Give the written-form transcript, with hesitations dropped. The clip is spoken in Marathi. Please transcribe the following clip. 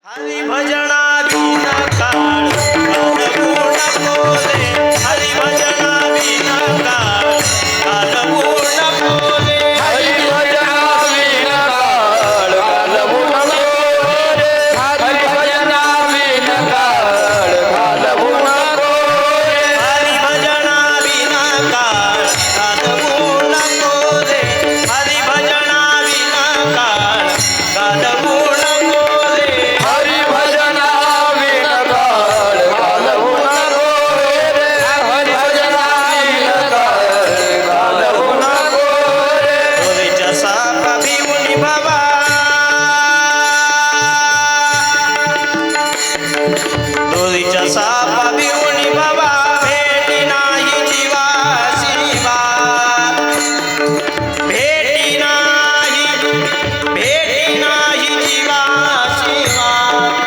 हरी भजना बिन काळ घालवू नको रे, हरी भजना बिन काळ घालवू नको रे, हरी भजना बिन काळ घालवू नको रे, हरी भजना बिन काळ घालवू नको रे, हरी भजना बिन काळ घालवू नको रे, हरी भजना बिन काळ घालवू नको रे, हरी भजना बिन काळ घालवू नको रे, हरी भजना बिन काळ घालवू नको रे. दोरीच्या सापा भिवून बाबा, दोरीच्या सापा भिवून बाबा, भेटी नाही जीवासी वाट, भेटी नाही जीवासी वाट.